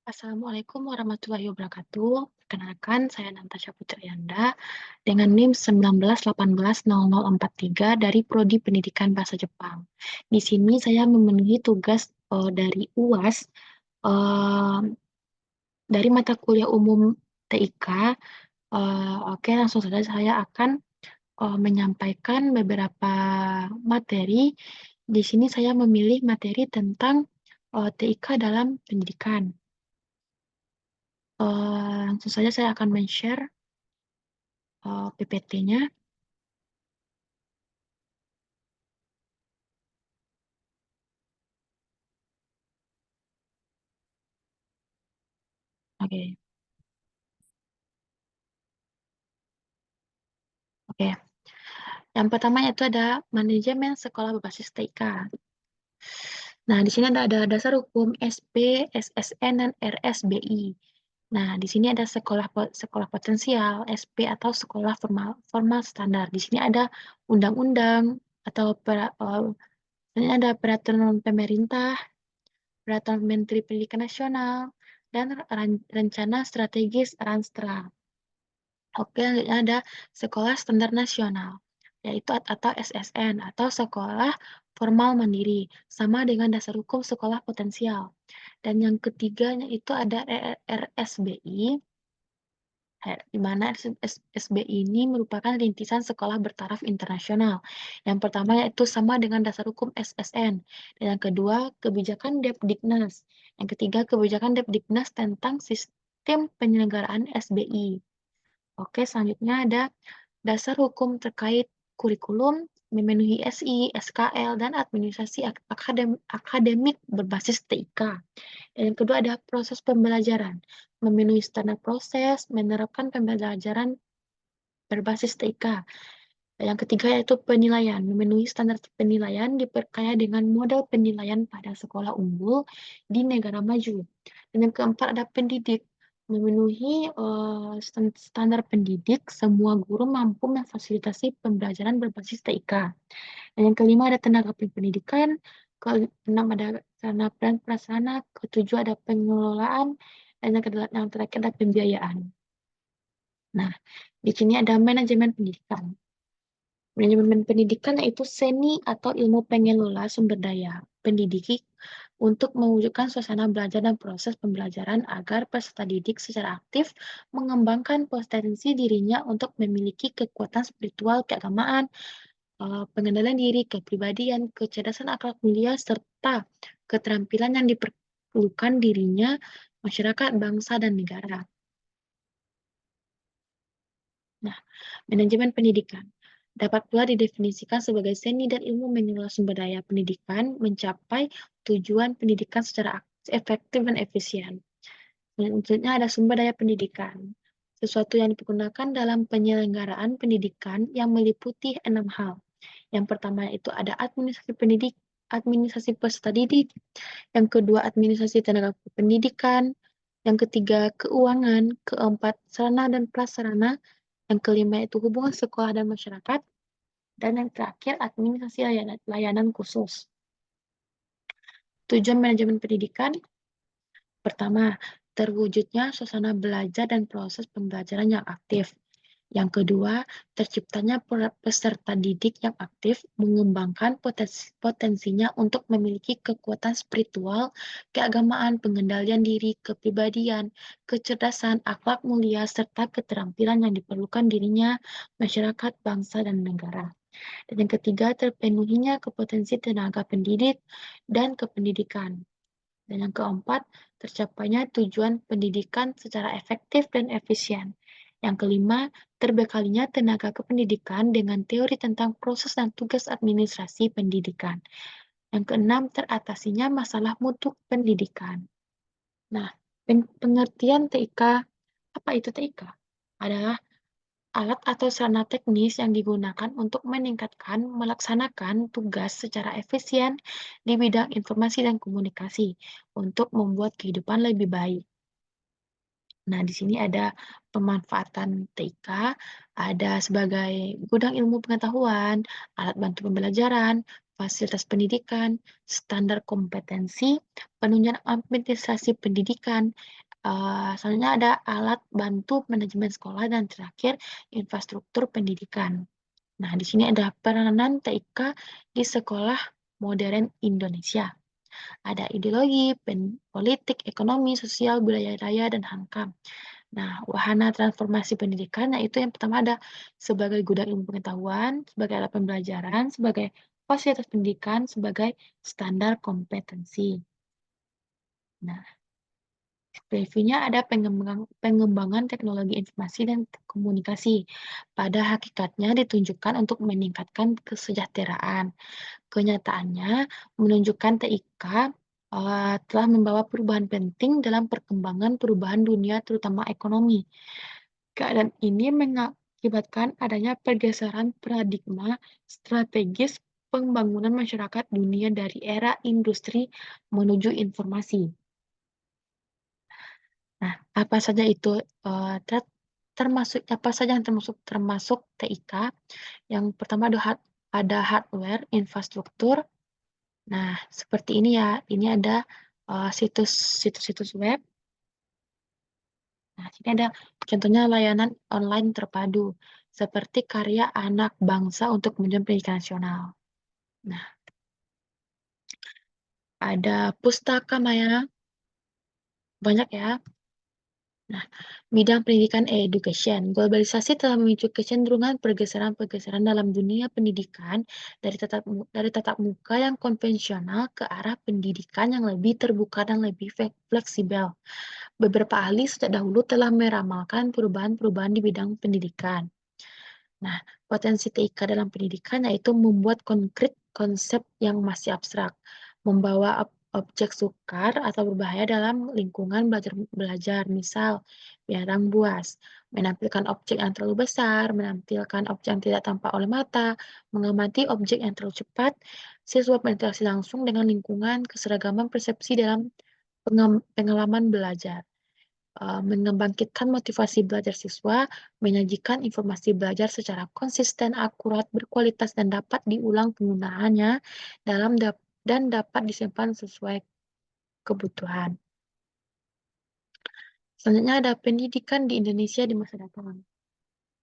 Assalamualaikum warahmatullahi wabarakatuh. Perkenalkan, saya Natasha Putrianda dengan NIM 19180043 dari Prodi Pendidikan Bahasa Jepang. Di sini saya memenuhi tugas dari UAS eh, dari mata kuliah umum TIK. Oke, langsung saja saya akan menyampaikan beberapa materi. Di sini saya memilih materi tentang TIK dalam pendidikan. Langsung saja saya akan men-share PPT-nya. Oke, oke. Yang pertama itu ada manajemen sekolah berbasis TIK. Nah, di sini ada dasar hukum SP, SSN, dan RSBI. Nah, di sini ada sekolah potensial, SP atau sekolah formal formal standar. Di sini ada undang-undang atau ini ada peraturan pemerintah, peraturan Menteri Pendidikan Nasional, dan rencana strategis Ranstra. Oke, selanjutnya ada sekolah standar nasional, yaitu atau SSN, atau sekolah formal mandiri, sama dengan dasar hukum sekolah potensial. Dan yang ketiganya itu ada RSBI, di mana SBI ini merupakan rintisan sekolah bertaraf internasional. Yang pertama yaitu sama dengan dasar hukum SSN. Dan yang kedua, kebijakan Depdiknas. Yang ketiga, kebijakan Depdiknas tentang sistem penyelenggaraan SBI. Oke, selanjutnya ada dasar hukum terkait kurikulum, memenuhi SI, SKL, dan administrasi akademik berbasis TIK. Dan yang kedua ada proses pembelajaran, memenuhi standar proses, menerapkan pembelajaran berbasis TIK. Yang ketiga yaitu penilaian, memenuhi standar penilaian diperkaya dengan model penilaian pada sekolah unggul di negara maju. Dan yang keempat ada pendidik, memenuhi standar pendidik, semua guru mampu memfasilitasi pembelajaran berbasis TIK. Dan yang kelima ada tenaga pendidikan, keenam ada sarana dan prasarana, ketujuh ada pengelolaan, dan yang terakhir ada pembiayaan. Nah, di sini ada manajemen pendidikan. Manajemen pendidikan yaitu seni atau ilmu pengelola sumber daya pendidik untuk mewujudkan suasana belajar dan proses pembelajaran agar peserta didik secara aktif mengembangkan potensi dirinya untuk memiliki kekuatan spiritual, keagamaan, pengendalian diri, kepribadian, kecerdasan akhlak mulia, serta keterampilan yang diperlukan dirinya, masyarakat, bangsa, dan negara. Nah, manajemen pendidikan dapat pula didefinisikan sebagai seni dan ilmu mengelola sumber daya pendidikan mencapai tujuan pendidikan secara efektif dan efisien. Selanjutnya ada sumber daya pendidikan. Sesuatu yang digunakan dalam penyelenggaraan pendidikan yang meliputi 6 hal. Yang pertama itu ada administrasi peserta didik. Yang kedua, administrasi tenaga pendidikan. Yang ketiga, keuangan. Keempat, sarana dan prasarana. Yang kelima itu hubungan sekolah dan masyarakat. Dan yang terakhir, administrasi layanan khusus. Tujuan manajemen pendidikan, pertama, terwujudnya suasana belajar dan proses pembelajaran yang aktif. Yang kedua, terciptanya peserta didik yang aktif mengembangkan potensinya untuk memiliki kekuatan spiritual, keagamaan, pengendalian diri, kepribadian, kecerdasan, akhlak mulia, serta keterampilan yang diperlukan dirinya, masyarakat, bangsa, dan negara. Dan yang ketiga, terpenuhinya kepotensi tenaga pendidik dan kependidikan. Dan yang keempat, tercapainya tujuan pendidikan secara efektif dan efisien. Yang kelima, terbekalinya tenaga kependidikan dengan teori tentang proses dan tugas administrasi pendidikan. Yang keenam, teratasinya masalah mutu pendidikan. Nah, pengertian TIK, apa itu TIK? Adalah alat atau sarana teknis yang digunakan untuk meningkatkan melaksanakan tugas secara efisien di bidang informasi dan komunikasi untuk membuat kehidupan lebih baik. Nah, di sini ada pemanfaatan TIK, ada sebagai gudang ilmu pengetahuan, alat bantu pembelajaran, fasilitas pendidikan, standar kompetensi, penunjang administrasi pendidikan, selanjutnya ada alat bantu manajemen sekolah, dan terakhir infrastruktur pendidikan. Nah, di sini ada peranan TIK di sekolah modern Indonesia. Ada ideologi, politik, ekonomi, sosial, budaya raya, dan HANKAM. Nah, wahana transformasi pendidikan, nah itu yang pertama ada sebagai gudang ilmu pengetahuan, sebagai alat pembelajaran, sebagai fasilitas pendidikan, sebagai standar kompetensi. Nah, previewnya ada pengembangan teknologi informasi dan komunikasi. Pada hakikatnya ditunjukkan untuk meningkatkan kesejahteraan. Kenyataannya menunjukkan TIK telah membawa perubahan penting dalam perkembangan perubahan dunia, terutama ekonomi. Keadaan ini mengakibatkan adanya pergeseran paradigma strategis pembangunan masyarakat dunia dari era industri menuju informasi. Nah, apa saja itu termasuk apa saja yang termasuk TIK? Yang pertama ada hardware, infrastruktur. Nah, seperti ini ya. Ini ada situs-situs web. Nah, sini ada contohnya layanan online terpadu seperti karya anak bangsa untuk kemajuan pendidikan nasional. Nah, ada pustaka maya, banyak ya. Nah, bidang pendidikan education, globalisasi telah memicu kecenderungan pergeseran-pergeseran dalam dunia pendidikan dari tatap muka yang konvensional ke arah pendidikan yang lebih terbuka dan lebih fleksibel. Beberapa ahli sejak dahulu telah meramalkan perubahan-perubahan di bidang pendidikan. Nah, potensi TIK dalam pendidikan yaitu membuat konkret konsep yang masih abstrak, membawa objek sukar atau berbahaya dalam lingkungan belajar, misal piarang buas, menampilkan objek yang terlalu besar, menampilkan objek yang tidak tampak oleh mata, mengamati objek yang terlalu cepat, siswa berinteraksi langsung dengan lingkungan, keseragaman persepsi dalam pengalaman belajar. Membangkitkan motivasi belajar siswa, menyajikan informasi belajar secara konsisten, akurat, berkualitas, dan dapat diulang penggunaannya dan dapat disimpan sesuai kebutuhan. Selanjutnya ada pendidikan di Indonesia di masa datang.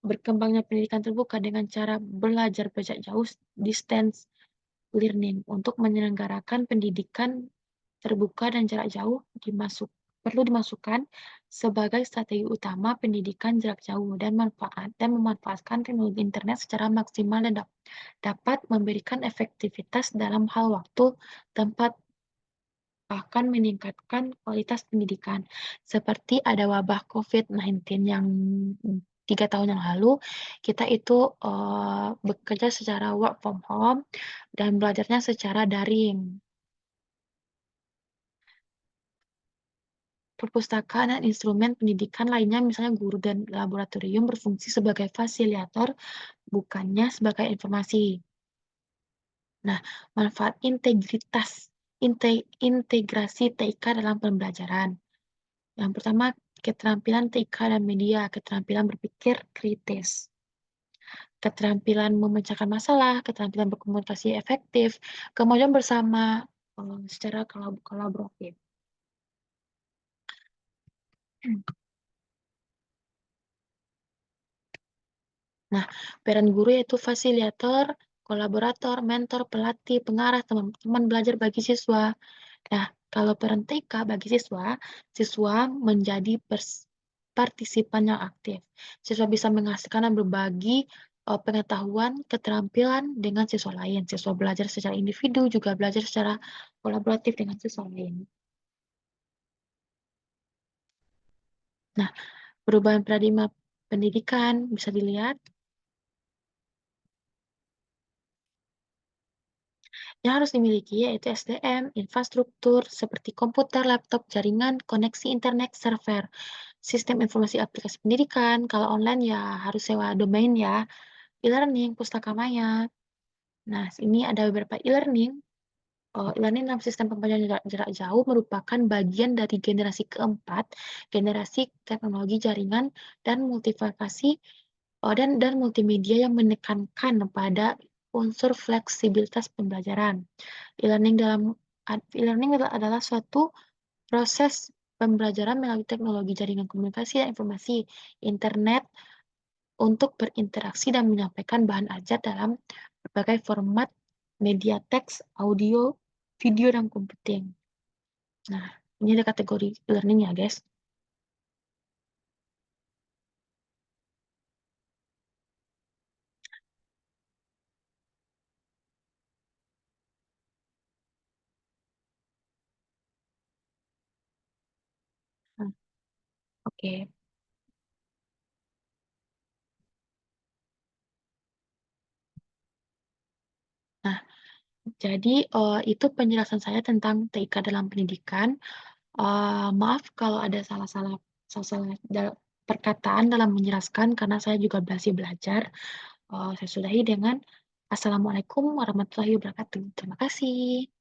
Berkembangnya pendidikan terbuka dengan cara belajar jarak jauh, distance learning, untuk menyelenggarakan pendidikan terbuka dan jarak jauh perlu dimasukkan sebagai strategi utama pendidikan jarak jauh dan memanfaatkan teknologi internet secara maksimal dan dapat memberikan efektivitas dalam hal waktu, tempat, bahkan meningkatkan kualitas pendidikan. Seperti ada wabah COVID-19 yang 3 tahun yang lalu, kita itu bekerja secara work from home dan belajarnya secara daring. Perpustakaan dan instrumen pendidikan lainnya, misalnya guru dan laboratorium, berfungsi sebagai fasilitator, bukannya sebagai informasi. Nah, manfaat integrasi TIK dalam pembelajaran. Yang pertama, keterampilan TIK dan media, keterampilan berpikir kritis, keterampilan memecahkan masalah, keterampilan berkomunikasi efektif, kemajuan bersama secara kolaboratif. Nah, peran guru yaitu fasilitator, kolaborator, mentor, pelatih, pengarah, teman belajar bagi siswa. Nah, kalau peran TK bagi siswa, siswa menjadi partisipan yang aktif. Siswa bisa menghasilkan dan berbagi pengetahuan, keterampilan dengan siswa lain. Siswa belajar secara individu, juga belajar secara kolaboratif dengan siswa lain. Nah, perubahan paradigma pendidikan bisa dilihat yang harus dimiliki yaitu SDM, infrastruktur seperti komputer, laptop, jaringan, koneksi internet, server, sistem informasi aplikasi pendidikan. Kalau online ya harus sewa domain ya, e-learning, pustaka maya. Nah, ini ada beberapa e-learning. E-learning dalam sistem pembelajaran jarak jauh merupakan bagian dari generasi keempat, generasi teknologi jaringan dan multiplekasi dan multimedia yang menekankan pada unsur fleksibilitas pembelajaran. E-learning adalah suatu proses pembelajaran melalui teknologi jaringan komunikasi dan informasi, internet, untuk berinteraksi dan menyampaikan bahan ajar dalam berbagai format media teks, audio, video, dan computing. Nah, ini ada kategori learning ya, guys. Nah, oke. Nah, jadi itu penjelasan saya tentang TIK dalam pendidikan. Maaf kalau ada salah-salah perkataan dalam menjelaskan karena saya juga masih belajar. Saya sudahi dengan Assalamualaikum warahmatullahi wabarakatuh. Terima kasih.